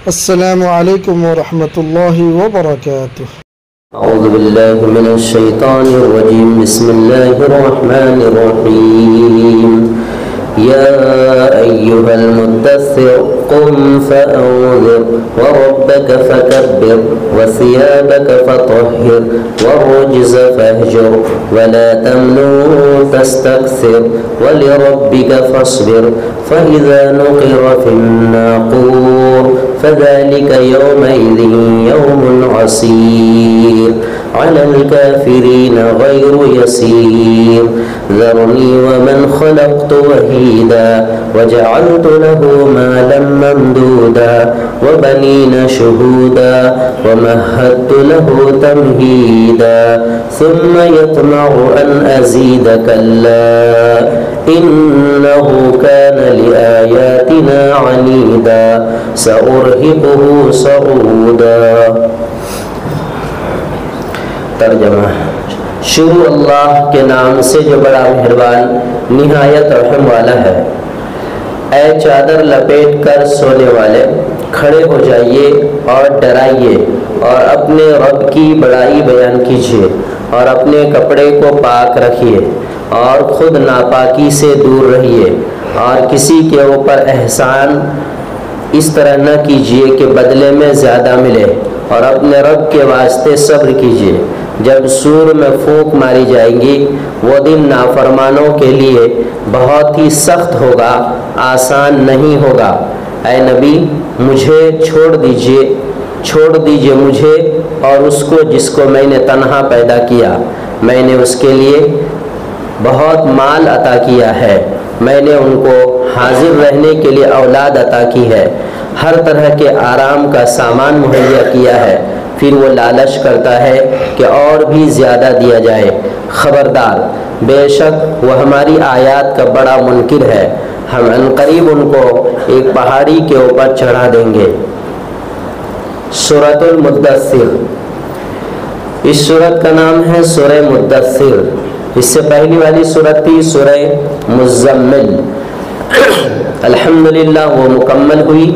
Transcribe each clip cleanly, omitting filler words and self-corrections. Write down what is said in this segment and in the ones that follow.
السلام علیکم ورحمۃ اللہ وبرکاتہ۔ اعوذ باللہ من الشیطان الرجیم، بسم اللہ الرحمن الرحیم۔ یا ایہا المدثر قم فانذر وربک فکبر وثیابک فطہر والرجز فاہجر ولا تمنن تستکثر ولربک فاصبر فاذا نقر فی الناقور فذلك يومئذ يوم عسير على الكافرين غير يسير ذرني ومن خلقت وحيدا وجعلت له مالا ممدودا وبنين شهودا ومهدت له تمهيدا ثم يطمع أن أزيد كلا إنه كان لآياتنا عنيدا سأرهقه صعودا۔ ترجمہ: شروع اللہ کے نام سے جو بڑا مہربان نہایت رحم والا ہے۔ اے چادر لپیٹ کر سونے والے، کھڑے ہو جائیے اور ڈرائیے اور اپنے رب کی بڑائی بیان کیجیے اور اپنے کپڑے کو پاک رکھیے اور خود ناپاکی سے دور رہیے اور کسی کے اوپر احسان اس طرح نہ کیجیے کہ بدلے میں زیادہ ملے اور اپنے رب کے واسطے صبر کیجیے۔ جب سور میں پھونک ماری جائے گی وہ دن نافرمانوں کے لیے بہت ہی سخت ہوگا، آسان نہیں ہوگا۔ اے نبی، مجھے چھوڑ دیجیے مجھے اور اس کو جس کو میں نے تنہا پیدا کیا۔ میں نے اس کے لیے بہت مال عطا کیا ہے، میں نے ان کو حاضر رہنے کے لیے اولاد عطا کی ہے، ہر طرح کے آرام کا سامان مہیا کیا ہے، پھر وہ لالچ کرتا ہے کہ اور بھی زیادہ دیا جائے۔ خبردار، بے شک وہ ہماری آیات کا بڑا منکر ہے، ہم عنقریب ان کو ایک پہاڑی کے اوپر چڑھا دیں گے۔ سورۃ المدثر، اس سورت کا نام ہے سورہ مدثر۔ اس سے پہلی والی سورت تھی سورہ مزمل، الحمدللہ وہ مکمل ہوئی۔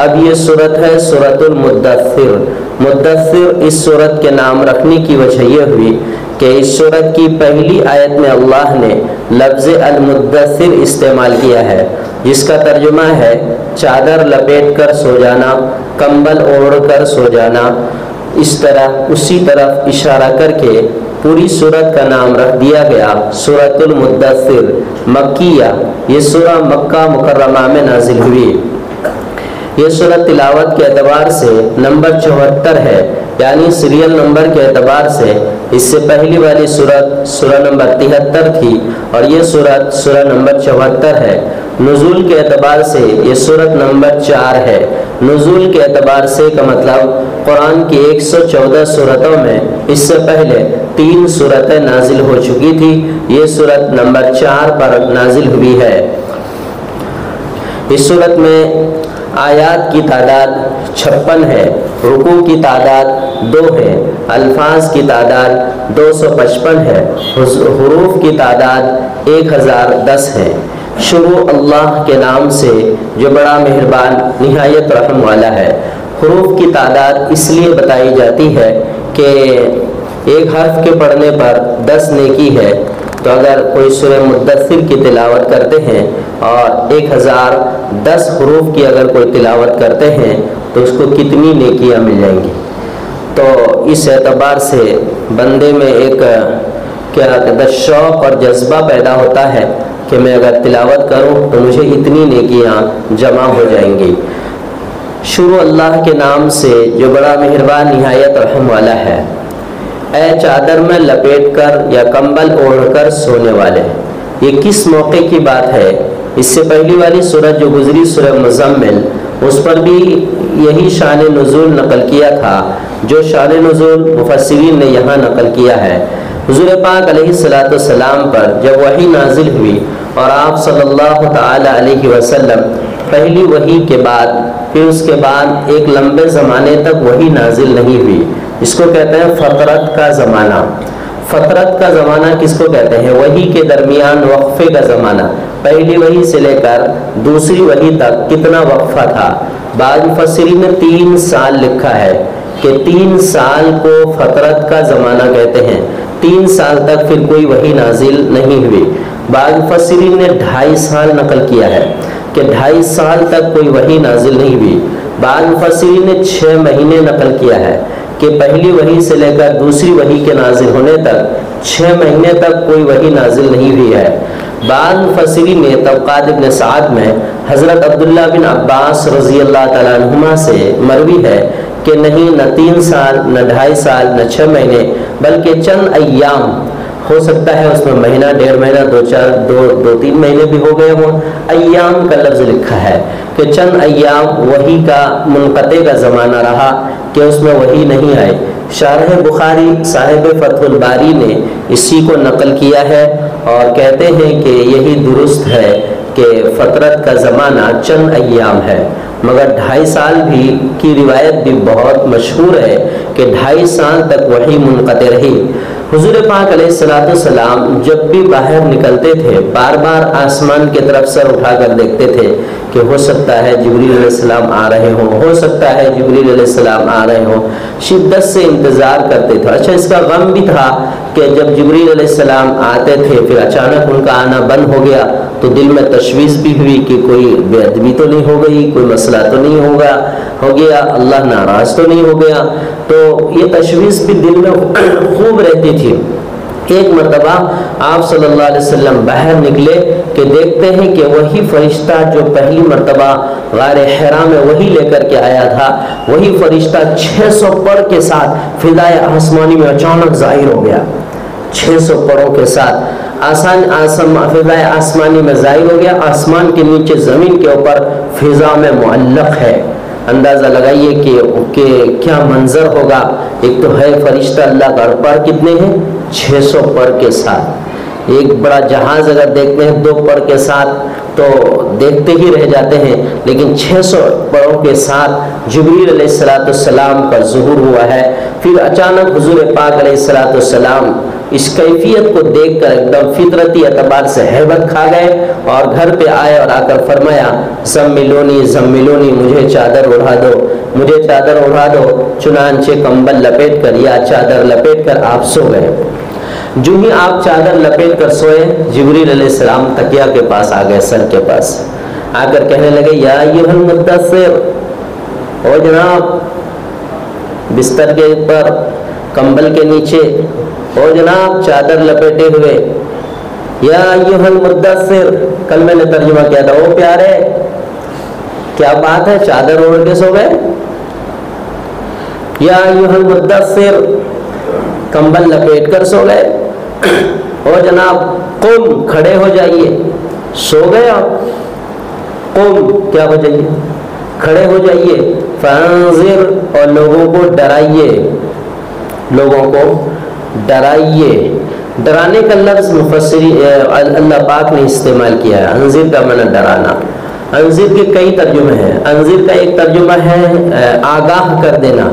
اب یہ سورت ہے سورۃ المدثر۔ مدثر اس سورت کے نام رکھنے کی وجہ یہ ہوئی کہ اس سورت کی پہلی آیت میں اللہ نے لفظ المدثر استعمال کیا ہے، جس کا ترجمہ ہے چادر لپیٹ کر سو جانا، کمبل اوڑھ کر سو جانا۔ اس طرح اسی طرف اشارہ کر کے پوری سورت کا نام رکھ دیا گیا سورۃ المدثر مکیہ۔ یہ سورہ مکہ مکرمہ میں نازل ہوئی۔ یہ سورت تلاوت کے اعتبار سے نمبر 74 ہے، یعنی سیریل نمبر کے اعتبار سے اس سے پہلی والی سورت سورہ نمبر 73 تھی اور یہ سورت سورہ نمبر 74 ہے۔ نزول کے اعتبار سے یہ سورت نمبر 4 ہے۔ نزول کے اعتبار سے کا مطلب قرآن کی 114 سورتوں میں اس سے پہلے 3 سورتیں نازل ہو چکی تھی، یہ سورت نمبر 4 پر نازل ہوئی ہے۔ اس سورت میں آیات کی تعداد 56 ہے، رکوع کی تعداد 2 ہے، الفاظ کی تعداد 255 ہے، حروف کی تعداد 1010 ہے۔ شروع اللہ کے نام سے جو بڑا مہربان نہایت رحم والا ہے۔ حروف کی تعداد اس لیے بتائی جاتی ہے کہ ایک حرف کے پڑھنے پر 10 نیکی ہے، تو اگر کوئی سورہ مدثر کی تلاوت کرتے ہیں اور 1010 حروف کی اگر کوئی تلاوت کرتے ہیں تو اس کو کتنی نیکیاں مل جائیں گی۔ تو اس اعتبار سے بندے میں ایک شوق اور جذبہ پیدا ہوتا ہے کہ میں اگر تلاوت کروں تو مجھے اتنی نیکیاں جمع ہو جائیں گی۔ شروع اللہ کے نام سے جو بڑا مہربان نہایت رحم والا ہے۔ اے چادر میں لپیٹ کر یا کمبل اوڑھ کر سونے والے، یہ کس موقع کی بات ہے؟ اس سے پہلی والی سورت جو گزری سورہ مزمل، اس پر بھی یہی شان نزول نقل کیا تھا جو شان نزول مفسرین نے یہاں نقل کیا ہے۔ حضور پاک علیہ السلام پر جب وحی نازل ہوئی اور آپ صلی اللہ تعالی علیہ وسلم پہلی وحی کے بعد پھر اس کے بعد ایک لمبے زمانے تک وحی نازل نہیں ہوئی، اس کو کہتے ہیں فترت کا زمانہ۔ فترت کا زمانہ کس کو کہتے ہیں؟ وحی کے درمیان وقفے کا زمانہ۔ پہلی وحی سے لے کر دوسری وحی تک کتنا وقفہ تھا؟ بعض مفسرین نے 3 سال لکھا ہے کہ 3 سال کو فترت کا زمانہ کہتے ہیں، 3 سال تک پھر کوئی وحی نازل نہیں ہوئی۔ بعض مفسرین نے 2.5 سال نقل کیا ہے کہ 2.5 سال تک کوئی وحی نازل نہیں ہوئی۔ بعض مفسرین نے 6 مہینے نقل کیا ہے کہ پہلی وحی سے لے کر دوسری وحی کے نازل ہونے تک 6 مہینے تک کوئی وحی نازل نہیں ہوئی ہے۔ بعض مفسرین نے طبقات ابن سعد میں حضرت عبداللہ بن عباس رضی اللہ تعالیٰ عنہما سے مروی ہے کہ نہیں، نہ 3 سال، نہ 2.5 سال، نہ 6 مہینے، بلکہ چند ایام، ہو سکتا ہے اس میں مہینہ، 1.5 مہینہ، 2-3 مہینے بھی ہو گئے ہوں۔ ایام کا لفظ لکھا ہے کہ چند ایام وحی کا منقطع کا زمانہ رہا کہ اس میں وحی نہیں آئی۔ شارح بخاری صاحب فتح الباری نے اسی کو نقل کیا ہے اور کہتے ہیں کہ یہی درست ہے کہ فترت کا زمانہ چند ایام ہے، مگر 2.5 سال بھی کی روایت بھی بہت مشہور ہے کہ 2.5 سال تک وحی منقطع رہی۔ حضور پاک علیہ السلام جب بھی باہر نکلتے تھے بار بار آسمان کی طرف سر اٹھا کر دیکھتے تھے کہ ہو سکتا ہے جبریل علیہ السلام آ رہے ہوں، ہو سکتا ہے جبریل علیہ السلام آ رہے ہوں، شدت سے انتظار کرتے تھے۔ اچھا، اس کا غم بھی تھا کہ جب جبریل علیہ السلام آتے تھے پھر اچانک ان کا آنا بند ہو گیا تو دل میں تشویش بھی ہوئی کہ کوئی بے ادبی تو نہیں ہو گئی، کوئی مسئلہ تو نہیں ہو گیا، اللہ ناراض تو نہیں ہو گیا، تو یہ تشویش بھی دل میں خوب رہتی تھی۔ ایک مرتبہ آپ صلی اللہ علیہ وسلم باہر نکلے کہ دیکھتے ہیں کہ وہی فرشتہ جو پہلی مرتبہ غار حرا میں وہی لے کر کے آیا تھا، وہی فرشتہ 600 پر کے ساتھ فضائے آسمانی میں اچانک ظاہر ہو گیا۔ 600 پروں کے ساتھ فضائے آسمانی میں ظاہر ہو گیا، آسمان کے نیچے زمین کے اوپر فضا میں معلق ہے۔ اندازہ لگائیے کہ کیا منظر ہوگا۔ ایک تو ہے فرشتہ اللہ کا، پر کتنے ہیں؟ 600 پر کے ساتھ۔ ایک بڑا جہاز اگر دیکھتے ہیں 2 پر کے ساتھ تو دیکھتے ہی رہ جاتے ہیں، لیکن 600 پروں کے ساتھ جبریل علیہ السلام کا ظہور ہوا ہے۔ پھر اچانک حضور پاک علیہ السلام اس کیفیت کو دیکھ کر ایک دم فطرتی اعتبار سے ہیبت کھا گئے اور گھر پہ آئے اور آ کر فرمایا زملونی زملونی، مجھے چادر اڑا دو، مجھے چادر اڑا دو۔ چنانچہ کمبل لپیٹ کر یا چادر لپیٹ کر آپ سو گئے۔ جو ہی آپ چادر لپیٹ کر سوئے، جبریل علیہ السلام تکیہ کے پاس آ گئے، سر کے پاس آ کر کہنے لگے یا ایھا المدثر، او جناب بستر کے اوپر کمبل کے نیچے، او جناب چادر لپیٹے ہوئے، یا ایھا المدثر۔ کل میں نے ترجمہ کیا تھا، او پیارے کیا بات ہے، چادر اوڑھ کے سو گئے؟ یا ایھا المدثر، کمبل لپیٹ کر سو گئے؟ او جناب قم، کھڑے ہو جائیے، سو گئے آپ، قم کیا ہو جائیے، کھڑے ہو جائیے، فانذر، اور لوگوں کو ڈرائیے، لوگوں کو ڈرائیے۔ ڈرانے کا لفظ اللہ پاک نے استعمال کیا ہے۔ انذر کا معنی ڈرانا۔ انذر کے کئی ترجمے ہیں۔ انذر کا ایک ترجمہ ہے آگاہ کر دینا،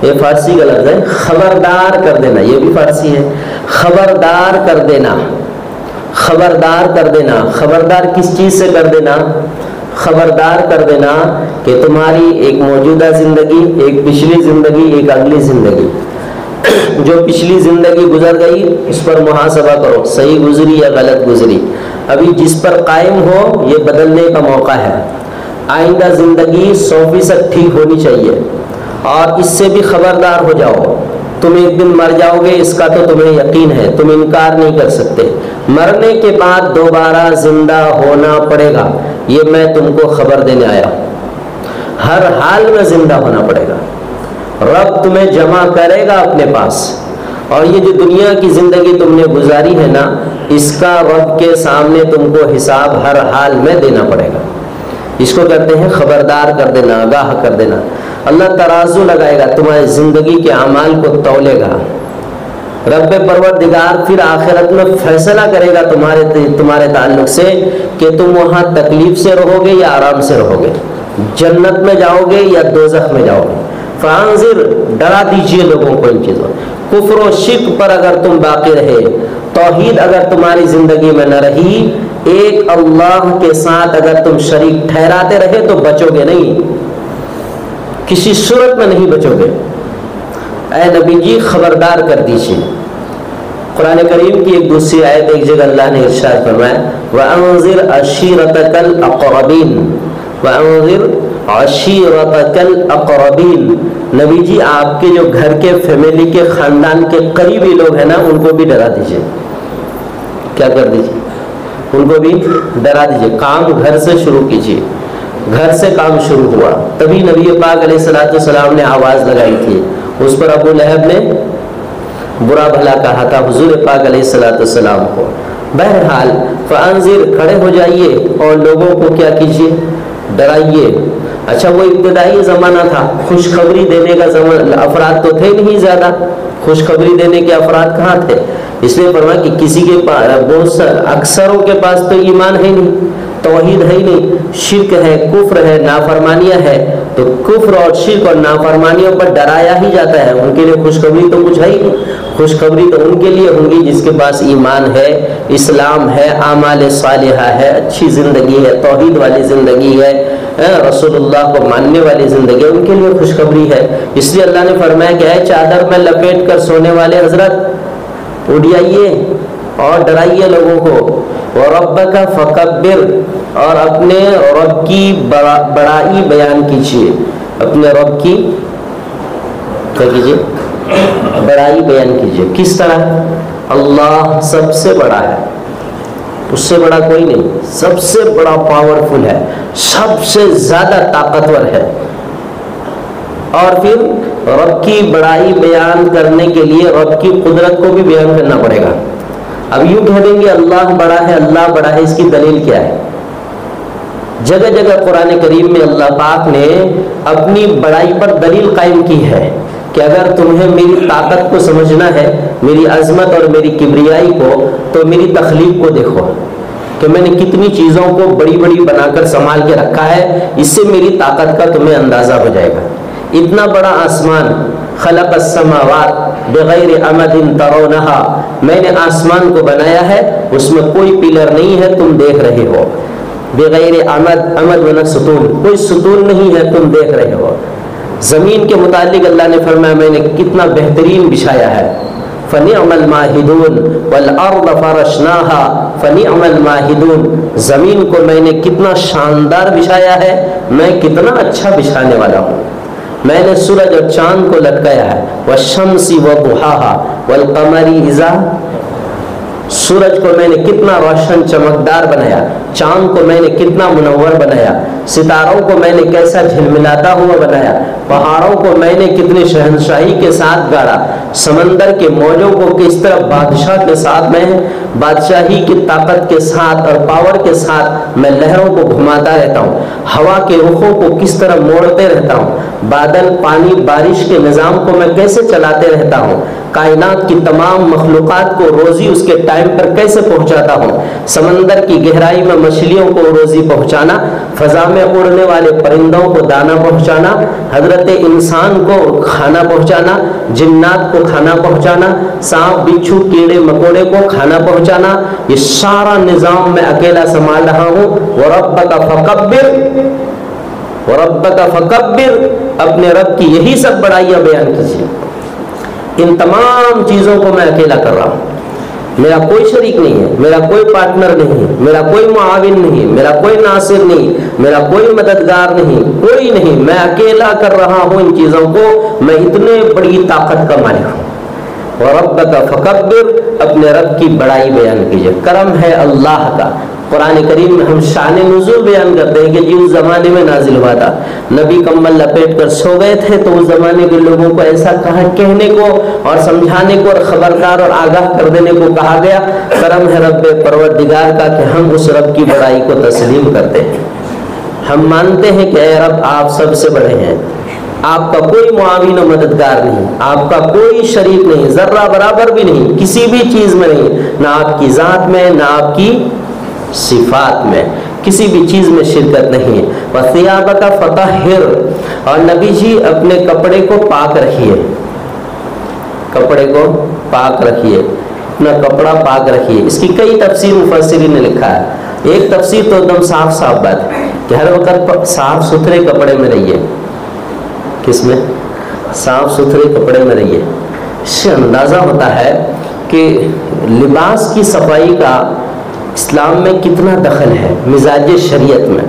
یہ فارسی کا لفظ ہے۔ خبردار کر دینا، یہ بھی فارسی ہے۔ خبردار کر دینا، خبردار کر دینا۔ خبردار کس چیز سے کر دینا؟ خبردار کر دینا کہ تمہاری ایک موجودہ زندگی، ایک پچھلی زندگی، ایک اگلی زندگی، جو پچھلی زندگی گزر گئی اس پر محاسبہ کرو، صحیح گزری یا غلط گزری۔ ابھی جس پر قائم ہو یہ بدلنے کا موقع ہے۔ آئندہ زندگی 100% ٹھیک ہونی چاہیے، اور اس سے بھی خبردار ہو جاؤ۔ تم ایک دن مر جاؤ گے، اس کا تو تمہیں یقین ہے، تم انکار نہیں کر سکتے۔ مرنے کے بعد دوبارہ زندہ ہونا پڑے گا، یہ میں تم کو خبر دینے آیا ہوں۔ ہر حال میں زندہ ہونا پڑے گا، رب تمہیں جمع کرے گا اپنے پاس، اور یہ جو دنیا کی زندگی تم نے گزاری ہے نا، اس کا رب کے سامنے تم کو حساب ہر حال میں دینا پڑے گا۔ اس کو کہتے ہیں خبردار کر دینا، آگاہ کر دینا۔ اللہ ترازو لگائے گا، تمہاری زندگی کے اعمال کو تولے گا۔ رب پروردگار پھر آخرت میں فیصلہ کرے گا تمہارے تعلق سے کہ تم وہاں تکلیف سے رہو گے یا آرام سے رہو گے، جنت میں جاؤ گے یا دوزخ میں جاؤ گے۔ فانذر، ڈرا دیجئے لوگوں کو ان چیزوں۔ کفر و شرک پر اگر تم باقی رہے توحید اگر تمہاری زندگی میں نہ رہی، ایک اللہ کے ساتھ اگر تم شریک ٹھہراتے رہے تو بچو گے نہیں، کسی صورت میں نہیں بچو گے۔ اے نبی جی خبردار کر دیجیے۔ قرآن کریم کی ایک دوسری آیت ایک جگہ اللہ نے ارشاد فرمایا وَأَنذِرْ عَشِيرَتَكَ الْأَقْرَبِينَ وَأَنذِرْ عَشِيرَتَكَ الْأَقْرَبِينَ، نبی جی آپ کے جو گھر کے فیملی کے خاندان کے قریبی لوگ ہیں نا ان کو بھی ڈرا دیجیے۔ کیا کر دیجیے؟ ان کو بھی ڈرا دیجیے۔ کام گھر سے شروع کیجیے، گھر سے کام شروع ہوا، تبھی نبی پاک علیہ الصلوۃ والسلام نے آواز لگائی تھی، اس پر ابو لہب نے برا بھلا کہا تھا حضور پاک علیہ الصلوۃ والسلام کو۔ بہرحال فانذر، کھڑے ہو جائیے اور لوگوں کو کیا کیجیے؟ ڈرائیے۔ اچھا وہ ابتدائی زمانہ تھا، خوشخبری دینے کا زمانہ، افراد تو تھے نہیں زیادہ، خوشخبری دینے کے افراد کہاں تھے؟ اس لیے فرمایا کہ کسی کے پاس، بہت اکثروں کے پاس تو ایمان ہے نہیں، توحید ہے ہی نہیں، شرک ہے، کفر ہے، نافرمانیاں ہے، تو کفر اور شرک اور نافرمانیوں پر ڈرایا ہی جاتا ہے، ان کے لیے خوشخبری تو کچھ ہے ہی نہیں۔ خوشخبری تو ان کے لیے ہوں گی جس کے پاس ایمان ہے، اسلام ہے، اعمال صالحہ ہے، اچھی زندگی ہے، توحید والی زندگی ہے، رسول اللہ کو ماننے والی زندگی ہے، ان کے لیے خوشخبری ہے۔ اس لیے اللہ نے فرمایا کہ اے چادر میں لپیٹ کر سونے والے حضرت، اٹھ جائیے اور ڈرائیے لوگوں کو۔ وَرَبَّكَ فَكَبِّرْ، اور اپنے رب کی بڑائی بیان کیجیے، اپنے رب کی کیا کیجیے؟ بڑائی بیان کیجیے۔ کس طرح؟ اللہ سب سے بڑا ہے، اس سے بڑا کوئی نہیں، سب سے بڑا پاورفل ہے، سب سے زیادہ طاقتور ہے۔ اور پھر رب کی بڑائی بیان کرنے کے لیے رب کی قدرت کو بھی بیان کرنا پڑے گا۔ اب یوں کہہ دیں گے اللہ بڑا ہے، اللہ بڑا ہے، اس کی دلیل کیا ہے؟ جگہ جگہ قرآن کریم میں اللہ پاک نے اپنی بڑائی پر دلیل قائم کی ہے کہ اگر تمہیں میری طاقت کو سمجھنا ہے، میری عظمت اور میری کبریائی کو، تو میری تخلیق کو دیکھو کہ میں نے کتنی چیزوں کو بڑی بڑی بنا کر سنبھال کے رکھا ہے، اس سے میری طاقت کا تمہیں اندازہ ہو جائے گا۔ اتنا بڑا آسمان، خلق السماوات بغیر عمد ترونہا، میں نے آسمان کو بنایا ہے، اس میں کوئی پلر نہیں ہے، تم دیکھ رہے ہو، بغیر عمد، عمد ونا ستون، کوئی ستون نہیں ہے، تم دیکھ رہے ہو۔ زمین کے متعلق اللہ نے فرمایا میں نے کتنا بہترین بچھایا ہے، فَنِعْمَ الْمَاهِدُونَ وَالْأَرْضَ فَرَشْنَاهَا فَنِعْمَ الْمَاهِدُونَ، زمین کو میں نے کتنا شاندار بچھایا ہے، میں کتنا اچھا بچھانے والا ہوں۔ میں نے سورج اور چاند کو لٹکایا ہے، وَالشَّمْسِ وَضُحَاهَا وَالْقَمَرِ إِذَا، سورج کو میں نے کتنا روشن چمکدار بنایا، چاند کو میں نے کتنا منور بنایا، ستاروں کو میں نے کیسا جھلملاتا ہوا بنایا، پہاڑوں کو میں نے کتنی شہنشاہی کے ساتھ گاڑا، سمندر کے موجوں کو کس طرح بادشاہ کے ساتھ میں بادشاہی کی طاقت کے ساتھ اور پاور کے ساتھ میں لہروں کو گھماتا رہتا ہوں، ہوا کے رخوں کو کس طرح موڑتے رہتا ہوں، بادل، پانی، بارش کے نظام کو میں کیسے چلاتے رہتا ہوں، کائنات کی تمام مخلوقات کو روزی اس کے ٹائم پر کیسے پہنچاتا ہوں، سمندر کی گہرائی میں مچھلیوں کو روزی پہنچانا، فضا میں اڑنے والے پرندوں کو دانا پہنچانا، حضرت انسان کو کھانا پہنچانا، جنات کو کھانا پہنچانا، سانپ، بچھو، کیڑے مکوڑے کو کھانا پہنچانا، یہ سارا نظام میں اکیلا سنبھال رہا ہوں۔ وَرَبَّكَ فَكَبِّرْ، وَرَبَّكَ فَكَبِّرْ، اپنے رب کی یہی سب بڑائیاں بیان کیجیے۔ ان تمام چیزوں کو میں اکیلا کر رہا ہوں، میرا کوئی شریک نہیں ہے، میرا کوئی پارٹنر نہیں، میرا کوئی معاون نہیں، میرا کوئی ناصر نہیں، میرا کوئی مددگار نہیں، کوئی نہیں، میں اکیلا کر رہا ہوں ان چیزوں کو، میں اتنے بڑی طاقت کا مالک ہوں۔ وَرَبَّكَ فَكَبِّرْ، اپنے رب کی بڑائی بیان کیجیے۔ کرم ہے اللہ کا۔ قرآن کریم میں ہم شان نزول بیان کرتے ہیں کہ جی اس زمانے میں نازل ہوا تھا، نبی کمبل لپیٹ کر سو گئے تھے تو اس زمانے کے لوگوں کو ایسا کہنے کو اور سمجھانے کو اور خبردار اور آگاہ کر دینے کو کہا گیا۔ کرم ہے رب پروردگار کا کہ ہم اس رب کی بڑائی کو تسلیم کرتے ہیں، ہم مانتے ہیں کہ اے رب آپ سب سے بڑے ہیں، آپ کا کوئی معاون و مددگار نہیں، آپ کا کوئی شریک نہیں، ذرہ برابر بھی نہیں، کسی بھی چیز میں نہیں، نہ آپ کی ذات میں، نہ آپ کی صفات میں، کسی بھی چیز میں شرکت نہیں ہے۔ وَثِيَابَكَ فَطَهِّرْ، اور نبی جی اپنے کپڑے کو پاک رکھیے، کپڑے کو پاک رکھیے۔ اپنا کپڑا پاک رکھیے. اس کی کئی تفسیر مفسرین نے لکھا ہے. ایک تفسیر تو ایک دم صاف صاف بات ہے کہ ہر وقت صاف ستھرے کپڑے میں رہیے. کس میں؟ صاف ستھرے کپڑے میں رہیے. اس سے اندازہ ہوتا ہے کہ لباس کی صفائی کا اسلام میں کتنا دخل ہے. مزاج شریعت میں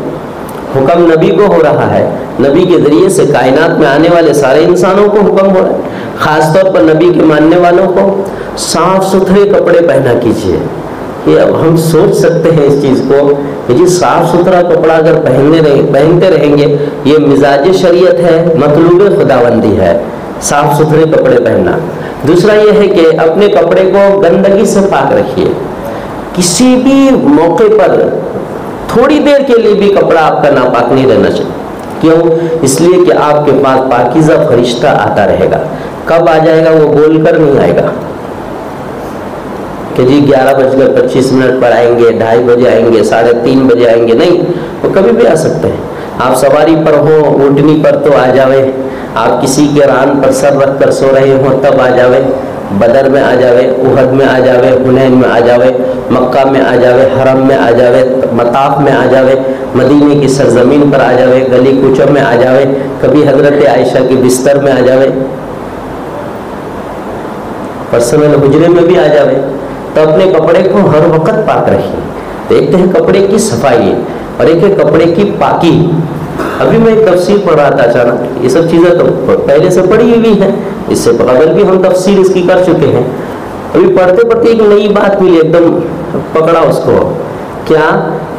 حکم نبی کو ہو رہا ہے, نبی کے ذریعے سے کائنات میں آنے والے سارے انسانوں کو حکم ہو رہا ہے, خاص طور پر نبی کے ماننے والوں کو صاف ستھرے کپڑے پہنا کیجیے. یہ اب ہم سوچ سکتے ہیں اس چیز کو کہ جی صاف ستھرا کپڑا اگر پہنتے رہیں گے, یہ مزاج شریعت ہے, مطلوب خداوندی ہے صاف ستھرے کپڑے پہننا. دوسرا یہ ہے کہ اپنے کپڑے کو گندگی سے پاک رکھیے. کسی بھی موقع پر تھوڑی دیر کے لیے بھی کپڑا آپ کا ناپاک نہیں رہنا چاہیے. کیوں؟ اس لیے کہ آپ کے پاس پاکیزہ فرشتہ آتا رہے گا. کب آ جائے گا؟ وہ بول کر نہیں آئے گا کہ جی 11:25 پر آئیں گے, 2:30 بجے آئیں گے, 3:30 بجے آئیں گے. نہیں, وہ کبھی بھی آ سکتے ہیں. آپ سواری پر ہو, اونٹنی پر تو آ جاوے. آپ کسی کے ران پر سر رکھ کر سو رہے ہوں تب آ جاوے. بدر میں آ جاوے, احد میں آ جاوے, حنین میں آ جاوے, مکہ میں آ جاوے, حرم میں آ جاوے, مطاف میں آ جاوے, مدینے کی سرزمین پر آ جاوے, گلی کوچوں میں آ جاوے, کبھی حضرت عائشہ کی بستر میں آ جاوے, پرسنل حجرے میں بھی آ جاوے. تو اپنے کپڑے کو ہر وقت پاک رکھیے. دیکھتے ہیں کپڑے کی صفائی اور ایک ہے کپڑے کی پاکی. ابھی میں ایک تفسیر پڑھ رہا تھا اچانک, یہ سب چیزیں تو پہلے سے پڑھی ہوئی ہیں, اس سے قبل بھی ہم تفسیر اس کی کر چکے ہیں. ابھی پڑھتے پڑھتے ایک نئی بات ملی, ایک دم پکڑا اس کو. کیا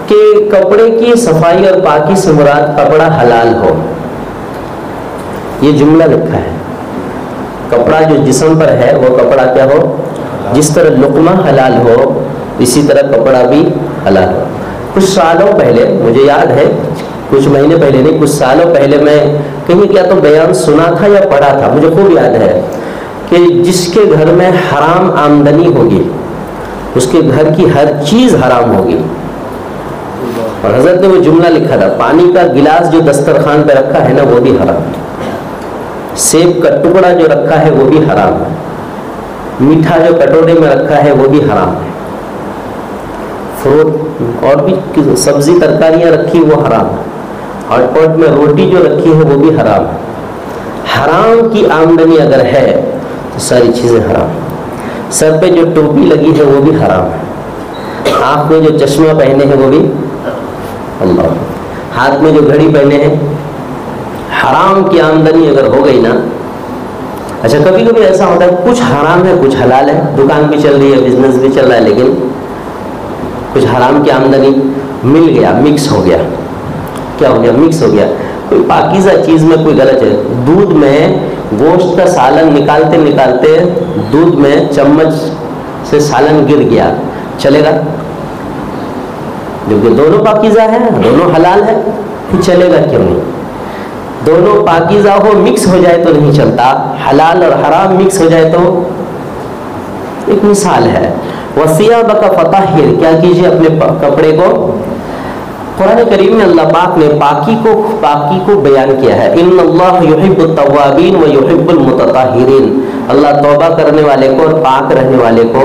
کہ کپڑے کی صفائی اور پاکی سے مراد کپڑا حلال ہو. یہ جملہ لکھا ہے. کپڑا جو جسم پر ہے وہ کپڑا کیا ہو, جس طرح لقمہ حلال ہو اسی طرح کپڑا بھی حلال ہو. کچھ سالوں پہلے, مجھے یاد ہے کچھ مہینے پہلے نہیں, کچھ سالوں پہلے میں کہیں کیا تو بیان سنا تھا یا پڑھا تھا, مجھے خوب یاد ہے کہ جس کے گھر میں حرام آمدنی ہوگی اس کے گھر کی ہر چیز حرام ہوگی. اور حضرت نے وہ جملہ لکھا تھا, پانی کا گلاس جو دسترخوان پہ رکھا ہے نا وہ بھی حرام ہے, سیب کا ٹکڑا جو رکھا ہے وہ بھی حرام ہے, میٹھا جو کٹورے میں رکھا ہے وہ بھی حرام ہے, فروٹ اور بھی سبزی ترکاریاں رکھی وہ حرام ہے, ہاٹ پاٹ میں روٹی جو رکھی ہے وہ بھی حرام ہے. حرام کی آمدنی اگر ہے تو ساری چیزیں حرام ہیں. سر پہ جو ٹوپی لگی ہے وہ بھی حرام ہے, آنکھ میں جو چشمہ پہنے ہیں وہ بھی, اللہ, ہاتھ میں جو گھڑی پہنے ہیں, حرام کی آمدنی اگر ہو گئی نا. اچھا کبھی کبھی ایسا ہوتا ہے کچھ حرام ہے کچھ حلال ہے, دکان بھی چل رہی ہے, بزنس بھی چل رہا ہے, لیکن کچھ حرام کی آمدنی مل گیا, مکس ہو گیا. کیا ہو گیا؟ مکس ہو گیا. کوئی پاکیزہ چیز میں کوئی غلط ہے. دودھ میں گوشت کا سالن نکالتے نکالتے دودھ میں چمچ سے سالن گر گیا, چلے گا؟ کیونکہ دونوں پاکیزہ ہیں, دونوں حلال ہیں, پھر چلے گا کیوں نہیں؟ دونوں پاکیزہ ہو, مکس ہو جائے تو نہیں چلتا. حلال اور حرام مکس ہو جائے تو ایک مثال ہے. وَثِيَابَكَ فَطَهِّرْ, کیا کیجیے اپنے کپڑے کو. قرآن کریم میں اللہ پاک نے پاکی کو بیان کیا ہے. ان اللہ یحب التوابین و یحب المتطہرین, اللہ توبہ کرنے والے کو اور پاک رہنے والے کو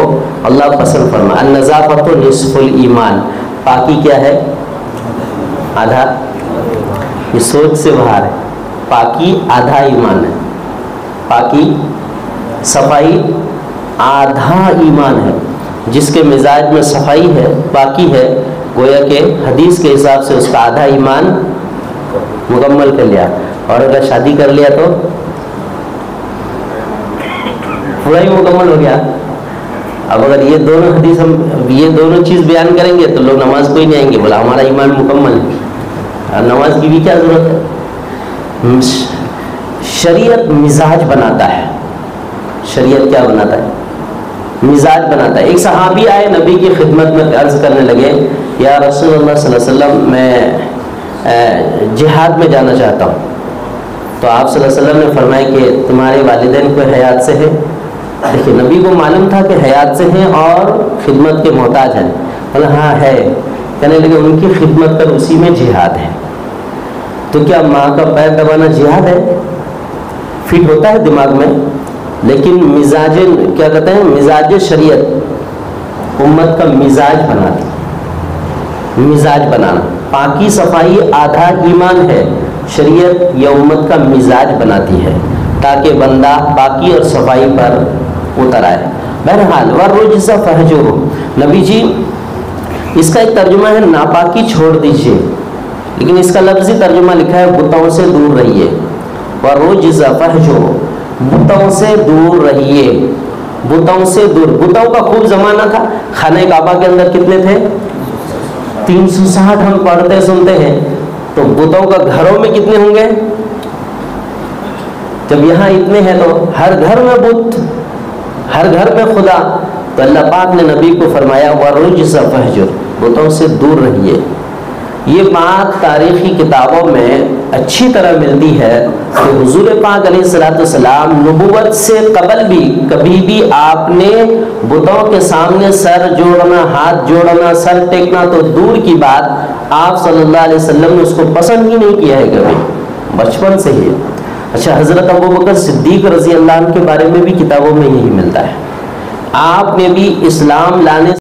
اللہ پسند فرما. النظافۃ نصف الایمان, پاکی کیا ہے؟ آدھا. یہ سوچ سے باہر ہے. پاکی آدھا ایمان ہے, پاکی صفائی آدھا ایمان ہے. جس کے مزاج میں صفائی ہے, پاکی ہے, گویا کہ حدیث کے حساب سے اس کا آدھا ایمان مکمل کر لیا. اور اگر شادی کر لیا تو پورا ہی مکمل ہو گیا. اب اگر یہ دونوں حدیث ہم یہ دونوں چیز بیان کریں گے تو لوگ نماز کوئی نہیں آئیں گے, بولا ہمارا ایمان مکمل ہے. نماز کی بھی کیا ضرورت ہے؟ شریعت مزاج بناتا ہے. شریعت کیا بناتا ہے؟ مزاج بناتا ہے. ایک صحابی آئے نبی کی خدمت میں, عرض کرنے لگے یا رسول اللہ صلی اللہ علیہ وسلم میں جہاد میں جانا چاہتا ہوں. تو آپ صلی اللہ علیہ وسلم نے فرمایا کہ تمہارے والدین کوئی حیات سے ہے؟ دیکھیے نبی کو معلوم تھا کہ حیات سے ہیں اور خدمت کے محتاج ہیں. بولا ہاں ہے. کہنے لگے ان کی خدمت کر, اسی میں جہاد ہے. تو کیا ماں کا پیر دبانا جہاد ہے؟ فٹ ہوتا ہے دماغ میں, لیکن مزاج کیا کہتے ہیں, مزاج شریعت امت کا مزاج بنا دی. مزاج بنانا، پاکی صفائی آدھا ایمان ہے. شریعت یہ امت کا مزاج بناتی ہے تاکہ بندہ پاکی اور صفائی پر اتر آئے. بہرحال والرجز فہجروا، نبی جی اس کا ایک ترجمہ ہے ناپاکی چھوڑ دیجئے، لیکن اس کا لفظی ترجمہ لکھا ہے بتوں سے دور رہیے. والرجز فہجروا، بتوں سے دور رہیے. بتوں سے دور، بتوں کا خوب زمانہ تھا. خانہ کعبہ کے اندر کتنے تھے؟ 360 ہم پڑھتے سنتے ہیں. تو بتوں کا گھروں میں کتنے ہوں گے؟ جب یہاں اتنے ہیں تو ہر گھر میں بت، ہر گھر میں خدا. تو اللہ پاک نے نبی کو فرمایا وَالرُّجْزَ فَاهْجُرْ، بتوں سے دور رہیے. یہ بات تاریخی کتابوں میں اچھی طرح ملتی ہے کہ حضور پاک علیہ الصلوۃ والسلام نبوت سے قبل بھی کبھی بھی آپ نے بتوں کے سامنے سر جوڑنا، ہاتھ جوڑنا، سر ٹیکنا تو دور کی بات، آپ صلی اللہ علیہ وسلم نے اس کو پسند ہی نہیں کیا ہے کبھی، بچپن سے ہی. اچھا، حضرت ابوبکر صدیق رضی اللہ عنہ کے بارے میں بھی کتابوں میں یہی ملتا ہے. آپ نے بھی اسلام لانے